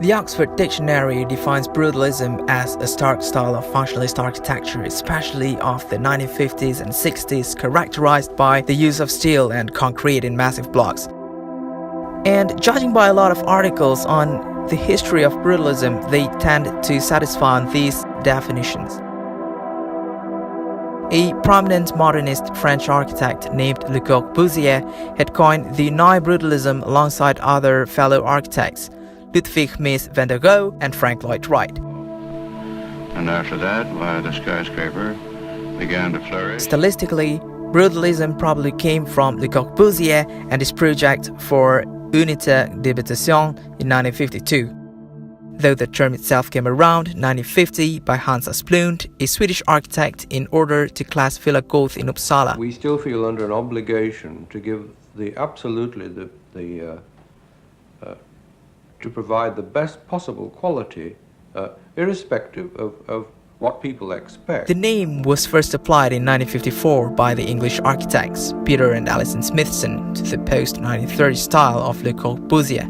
The Oxford Dictionary defines brutalism as a stark style of functionalist architecture, especially of the 1950s and 60s, characterized by the use of steel and concrete in massive blocks. And judging by a lot of articles on the history of brutalism, they tend to satisfy on these definitions. A prominent modernist French architect named Le Corbusier had coined the neo-brutalism alongside other fellow architects, Ludwig Mies van der Rohe and Frank Lloyd Wright. And after that, why, the skyscraper began to flourish. Stylistically, brutalism probably came from Le Corbusier and his project for Unité d'habitation in 1952. Though the term itself came around 1950 by Hans Asplund, a Swedish architect, in order to class Villa Goth in Uppsala. We still feel under an obligation to give to provide the best possible quality, irrespective of what people expect. The name was first applied in 1954 by the English architects Peter and Alison Smithson to the post-1930 style of Le Corbusier.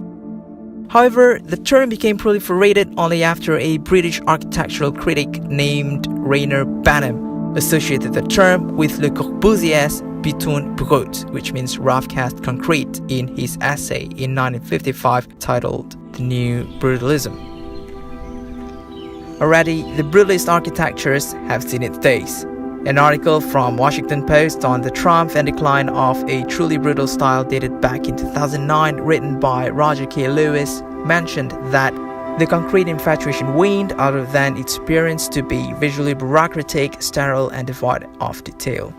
However, the term became proliferated only after a British architectural critic named Rainer Banham associated the term with Le Corbusier's Béton brut, which means rough-cast concrete, in his essay in 1955 titled The New Brutalism. Already, the brutalist architectures have seen its days. An article from Washington Post on the triumph and decline of a truly brutal style dated back in 2009, written by Roger K. Lewis, mentioned that the concrete infatuation waned other than its appearance to be visually bureaucratic, sterile, and devoid of detail.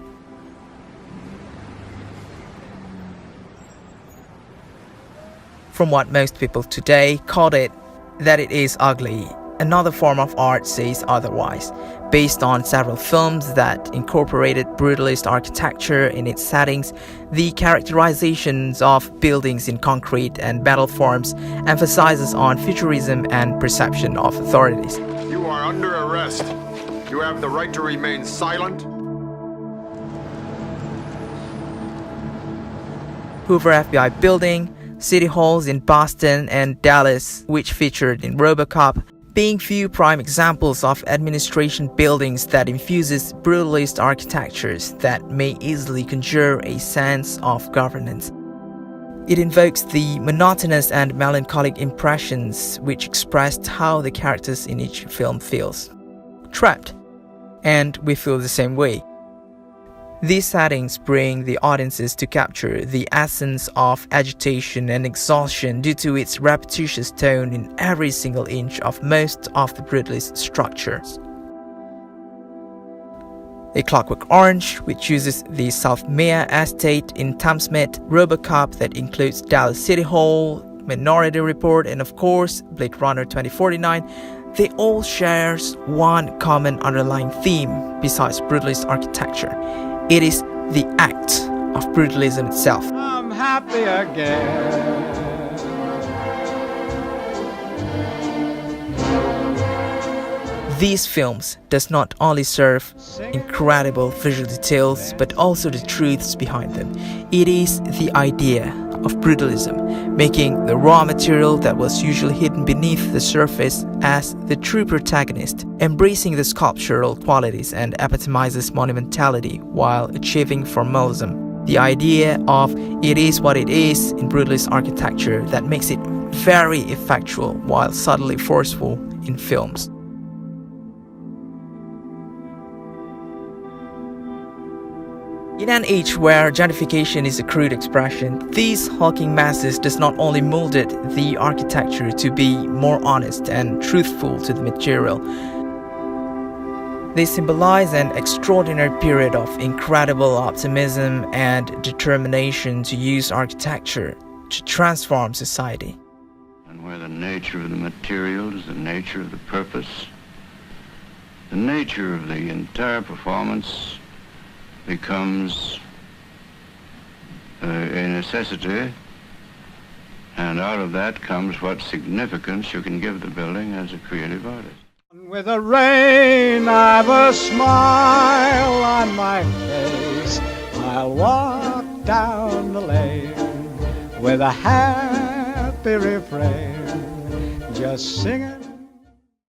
From what most people today called it, that it is ugly, another form of art says otherwise. Based on several films that incorporated brutalist architecture in its settings, the characterizations of buildings in concrete and metal forms emphasizes on futurism and perception of authorities. You are under arrest. You have the right to remain silent. Hoover FBI Building, city halls in Boston and Dallas, which featured in RoboCop, being few prime examples of administration buildings that infuses brutalist architectures that may easily conjure a sense of governance. It invokes the monotonous and melancholic impressions which expressed how the characters in each film feels. Trapped. And we feel the same way. These settings bring the audiences to capture the essence of agitation and exhaustion due to its repetitious tone in every single inch of most of the brutalist structures. A Clockwork Orange, which uses the South Mea estate in Thamesmead, RoboCop that includes Dallas City Hall, Minority Report, and of course Blade Runner 2049, they all share one common underlying theme besides brutalist architecture. It is the act of brutalism itself. I'm happy again. These films does not only serve incredible visual details, but also the truths behind them. It is the idea of brutalism, making the raw material that was usually hidden beneath the surface as the true protagonist, embracing the sculptural qualities and epitomizes monumentality while achieving formalism. The idea of it is what it is in brutalist architecture that makes it very effectual while subtly forceful in films. In an age where gentrification is a crude expression, these hulking masses does not only molded the architecture to be more honest and truthful to the material. They symbolize an extraordinary period of incredible optimism and determination to use architecture to transform society. And where the nature of the material is the nature of the purpose, the nature of the entire performance becomes a necessity, and out of that comes what significance you can give the building as a creative artist. With the rain, I've a smile on my face. I'll walk down the lane with a happy refrain. just singing